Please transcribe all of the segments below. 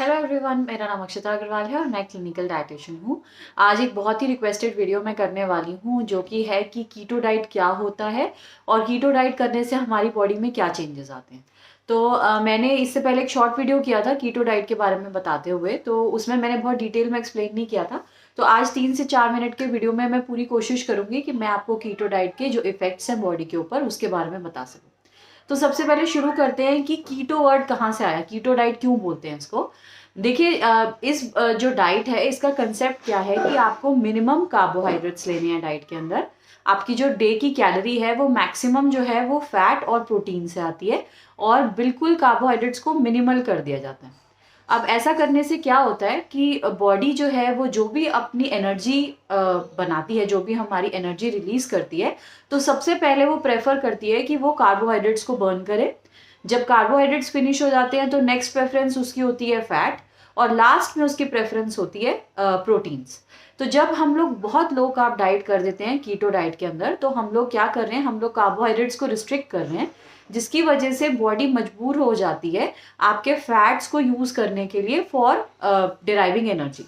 Hello everyone, मेरा नाम अक्षता अग्रवाल है और मैं क्लिनिकल डाइटिशियन हूँ। आज एक बहुत ही रिक्वेस्टेड वीडियो मैं करने वाली हूँ जो कि है कि कीटो डाइट क्या होता है और कीटो डाइट करने से हमारी बॉडी में क्या चेंजेस आते हैं। तो मैंने इससे पहले एक शॉर्ट वीडियो किया था कीटो डाइट के बारे में बताते हुए, तो उसमें मैंने बहुत डिटेल में एक्सप्लेन नहीं किया था। तो आज 3 से 4 मिनट के वीडियो में मैं पूरी कोशिश करूंगी कि मैं आपको कीटो डाइट के जो इफेक्ट्स हैं बॉडी के ऊपर उसके बारे में बता सकूँ। तो सबसे पहले शुरू करते हैं कि कीटो वर्ड कहाँ से आया, कीटो डाइट क्यों बोलते हैं इसको। देखिए, इस जो डाइट है इसका कंसेप्ट क्या है कि आपको मिनिमम कार्बोहाइड्रेट्स लेने हैं डाइट के अंदर। आपकी जो डे की कैलोरी है वो मैक्सिमम जो है वो फैट और प्रोटीन से आती है और बिल्कुल कार्बोहाइड्रेट्स को मिनिमल कर दिया जाता है। अब ऐसा करने से क्या होता है कि बॉडी जो है वो जो भी अपनी एनर्जी बनाती है, जो भी हमारी एनर्जी रिलीज करती है, तो सबसे पहले वो प्रेफर करती है कि वो कार्बोहाइड्रेट्स को बर्न करे। जब कार्बोहाइड्रेट्स फिनिश हो जाते हैं तो नेक्स्ट प्रेफरेंस उसकी होती है फैट और लास्ट में उसकी प्रेफरेंस होती है प्रोटीन्स। तो जब हम लोग बहुत लो कार्ब डाइट कर देते हैं कीटो डाइट के अंदर, तो हम लोग क्या कर रहे हैं, हम लोग कार्बोहाइड्रेट्स को रिस्ट्रिक्ट कर रहे हैं, जिसकी वजह से बॉडी मजबूर हो जाती है आपके फैट्स को यूज करने के लिए फॉर डिराइविंग एनर्जी।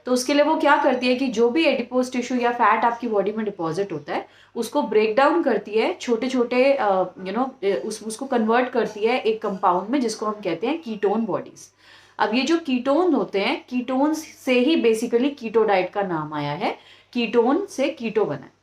तो उसके लिए वो क्या करती है कि जो भी एडिपोज टिश्यू या फैट आपकी बॉडी में डिपॉजिट होता है उसको ब्रेक डाउन करती है, छोटे छोटे उसको कन्वर्ट करती है एक कंपाउंड में जिसको हम कहते हैं कीटोन बॉडीज। अब ये जो कीटोन होते हैं, कीटोन से ही बेसिकली कीटो डाइट का नाम आया है। कीटोन से कीटो बना है।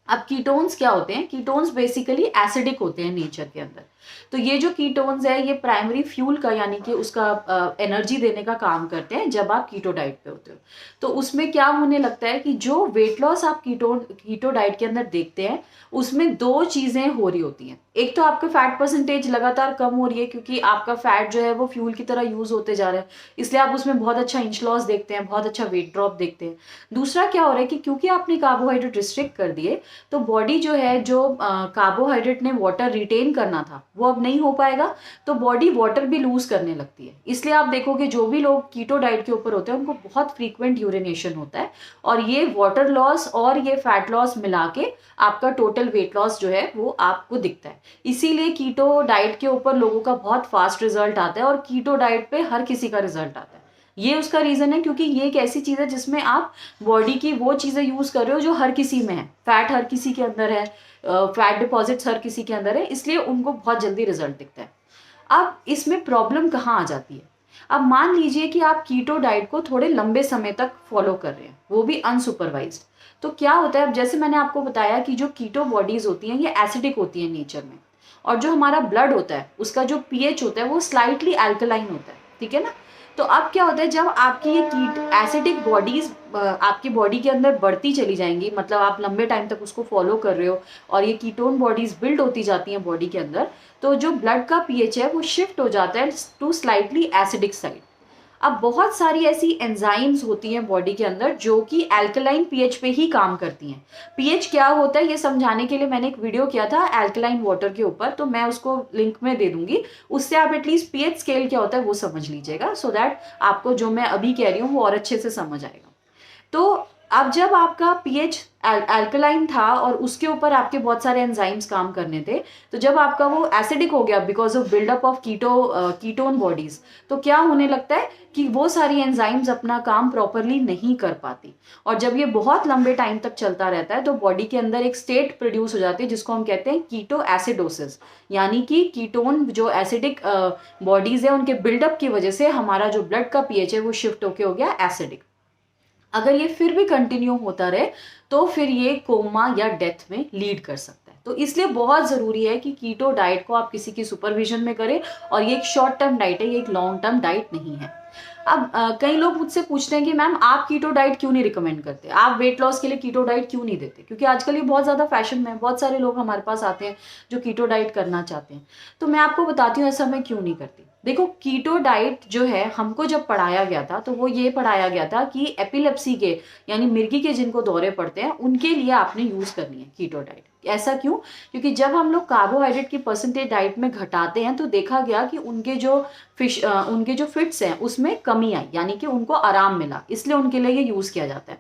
अब कीटोन्स क्या होते हैं, कीटोन्स बेसिकली एसिडिक होते हैं नेचर के अंदर। तो ये जो कीटोन्स है ये प्राइमरी फ्यूल का यानी कि उसका एनर्जी देने का काम करते हैं जब आप कीटो डाइट पे होते हो। तो उसमें क्या होने लगता है कि जो वेट लॉस आप कीटो डाइट के अंदर देखते हैं उसमें दो चीजें हो रही होती हैं। एक तो आपका फैट परसेंटेज लगातार कम हो रही है क्योंकि आपका फैट जो है वो फ्यूल की तरह यूज होते जा रहा है, इसलिए आप उसमें बहुत अच्छा इंच लॉस देखते हैं, बहुत अच्छा वेट ड्रॉप देखते हैं। दूसरा क्या हो रहा है कि क्योंकि आपने कार्बोहाइड्रेट रिस्ट्रिक्ट कर दिए तो बॉडी जो है जो कार्बोहाइड्रेट ने वाटर रिटेन करना था वो अब नहीं हो पाएगा, तो बॉडी वाटर भी लूज करने लगती है। इसलिए आप देखोगे जो भी लोग कीटो डाइट के ऊपर होते हैं उनको बहुत फ्रीक्वेंट यूरिनेशन होता है और ये वाटर लॉस और ये फैट लॉस मिला के आपका टोटल वेट लॉस जो है वो आपको दिखता है। इसीलिए कीटो डाइट के ऊपर लोगों का बहुत फास्ट रिजल्ट आता है और कीटो डाइट पे हर किसी का रिजल्ट आता है। ये उसका रीजन है क्योंकि ये एक ऐसी चीज है जिसमें आप बॉडी की वो चीजें यूज कर रहे हो जो हर किसी में है। फैट हर किसी के अंदर है, फैट डिपॉजिट्स हर किसी के अंदर है, इसलिए उनको बहुत जल्दी रिजल्ट दिखता है। अब इसमें प्रॉब्लम कहाँ आ जाती है। अब मान लीजिए कि आप कीटो डाइट को थोड़े लंबे समय तक फॉलो कर रहे हैं, वो भी अनसुपरवाइज्ड। तो क्या होता है, अब जैसे मैंने आपको बताया कि जो कीटो बॉडीज होती हैं ये एसिडिक होती हैं नेचर में, और जो हमारा ब्लड होता है उसका जो पीएच होता है वो स्लाइटली अल्कलाइन होता है, ठीक है ना। तो अब क्या होता है, जब आपकी ये कीट एसिडिक बॉडीज आपकी बॉडी के अंदर बढ़ती चली जाएंगी, मतलब आप लंबे टाइम तक उसको फॉलो कर रहे हो और ये कीटोन बॉडीज बिल्ड होती जाती हैं बॉडी के अंदर, तो जो ब्लड का पीएच है वो शिफ्ट हो जाता है टू स्लाइटली एसिडिक साइड। अब बहुत सारी ऐसी एंजाइम्स होती हैं बॉडी के अंदर जो कि अल्कलाइन पीएच पे ही काम करती हैं। पीएच क्या होता है ये समझाने के लिए मैंने एक वीडियो किया था अल्कलाइन वाटर के ऊपर, तो मैं उसको लिंक में दे दूंगी, उससे आप एटलीस्ट पीएच स्केल क्या होता है वो समझ लीजिएगा, सो दैट आपको जो मैं अभी कह रही हूँ वो और अच्छे से समझ आएगा। तो अब जब आपका पीएच अल्कलाइन था और उसके ऊपर आपके बहुत सारे एंजाइम्स काम करने थे, तो जब आपका वो एसिडिक हो गया because of buildup of ketone bodies, तो क्या होने लगता है कि वो सारी एंजाइम्स अपना काम प्रॉपरली नहीं कर पाती। और जब ये बहुत लंबे टाइम तक चलता रहता है तो बॉडी के अंदर एक स्टेट प्रोड्यूस हो जाती है जिसको हम कहते हैं कीटो एसिडोसिस, यानी कि कीटोन जो एसिडिक बॉडीज है उनके बिल्डअप की वजह से हमारा जो ब्लड का पीएच है वो शिफ्ट होके हो गया एसिडिक। अगर ये फिर भी कंटिन्यू होता रहे तो फिर ये कोमा या डेथ में लीड कर सकता है। तो इसलिए बहुत जरूरी है कि कीटो डाइट को आप किसी की सुपरविजन में करें, और ये एक शॉर्ट टर्म डाइट है, ये एक लॉन्ग टर्म डाइट नहीं है। अब कई लोग मुझसे पूछते हैं कि मैम आप कीटो डाइट क्यों नहीं रिकमेंड करते, आप वेट लॉस के लिए कीटो डाइट क्यों नहीं देते, क्योंकि आजकल ये बहुत ज्यादा फैशन में है, बहुत सारे लोग हमारे पास आते हैं जो कीटो डाइट करना चाहते हैं। तो मैं आपको बताती हूँ ऐसा मैं क्यों नहीं करती। देखो, कीटो डाइट जो है हमको जब पढ़ाया गया था तो वो ये पढ़ाया गया था कि एपिलेप्सी के यानी मिर्गी के जिनको दौरे पड़ते हैं उनके लिए आपने यूज करनी है कीटो डाइट। ऐसा क्यों, क्योंकि जब हम लोग कार्बोहाइड्रेट की परसेंटेज डाइट में घटाते हैं तो देखा गया कि उनके जो फिट्स हैं उसमें कमी आई, यानी कि उनको आराम मिला, इसलिए उनके लिए ये यूज किया जाता है।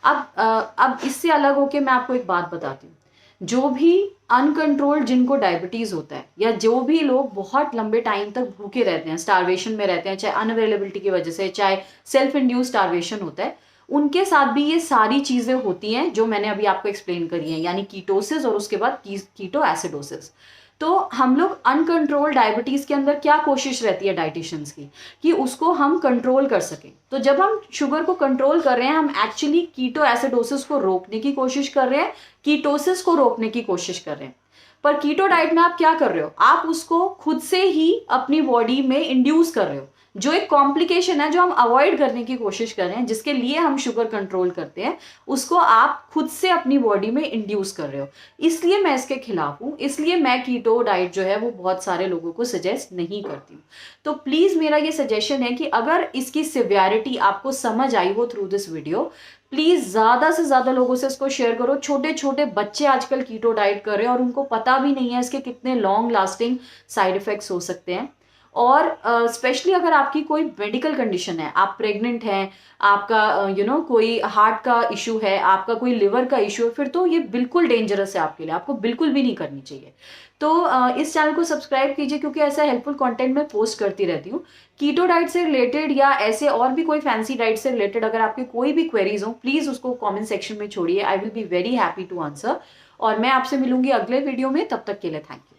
अब इससे अलग होके मैं आपको एक बात बताती हूँ। जो भी अनकंट्रोल्ड जिनको डायबिटीज होता है, या जो भी लोग बहुत लंबे टाइम तक भूखे रहते हैं, स्टारवेशन में रहते हैं, चाहे अनअवेलेबिलिटी की वजह से, चाहे सेल्फ इंड्यूस स्टारवेशन होता है, उनके साथ भी ये सारी चीजें होती हैं जो मैंने अभी आपको एक्सप्लेन करी हैं, यानी कीटोसिस और उसके बाद कीटो एसिडोसिस। तो हम लोग अनकंट्रोल डायबिटीज के अंदर क्या कोशिश रहती है डाइटिशियंस की, कि उसको हम कंट्रोल कर सकें। तो जब हम शुगर को कंट्रोल कर रहे हैं, हम एक्चुअली कीटो एसिडोसिस को रोकने की कोशिश कर रहे हैं, कीटोसिस को रोकने की कोशिश कर रहे हैं। पर कीटो डाइट में आप क्या कर रहे हो, आप उसको खुद से ही अपनी बॉडी में इंड्यूस कर रहे हो, जो एक कॉम्प्लिकेशन है जो हम अवॉइड करने की कोशिश कर रहे हैं, जिसके लिए हम शुगर कंट्रोल करते हैं, उसको आप खुद से अपनी बॉडी में इंड्यूस कर रहे हो। इसलिए मैं इसके खिलाफ हूं, इसलिए मैं कीटो डाइट जो है वो बहुत सारे लोगों को सजेस्ट नहीं करती हूँ। तो प्लीज मेरा ये सजेशन है कि अगर इसकी सिवियरिटी आपको समझ आई हो थ्रू दिस वीडियो, प्लीज ज्यादा से ज्यादा लोगों से इसको शेयर करो। छोटे छोटे बच्चे आजकल कीटो डाइट कर रहे हैं और उनको पता भी नहीं है इसके कितने लॉन्ग लास्टिंग साइड इफेक्ट्स हो सकते हैं। और स्पेशली अगर आपकी कोई मेडिकल कंडीशन है, आप प्रेग्नेंट हैं, आपका कोई हार्ट का इशू है, आपका कोई लिवर का इशू है, फिर तो ये बिल्कुल डेंजरस है आपके लिए, आपको बिल्कुल भी नहीं करनी चाहिए। तो इस चैनल को सब्सक्राइब कीजिए, क्योंकि ऐसा हेल्पफुल कंटेंट मैं पोस्ट करती रहती हूँ। कीटो डाइट से रिलेटेड या ऐसे और भी कोई फैंसी डाइट से रिलेटेड अगर आपके कोई भी क्वेरीज हो, प्लीज उसको कमेंट सेक्शन में छोड़िए। I will be very happy to answer. और मैं आपसे मिलूंगी अगले वीडियो में, तब तक के लिए थैंक यू।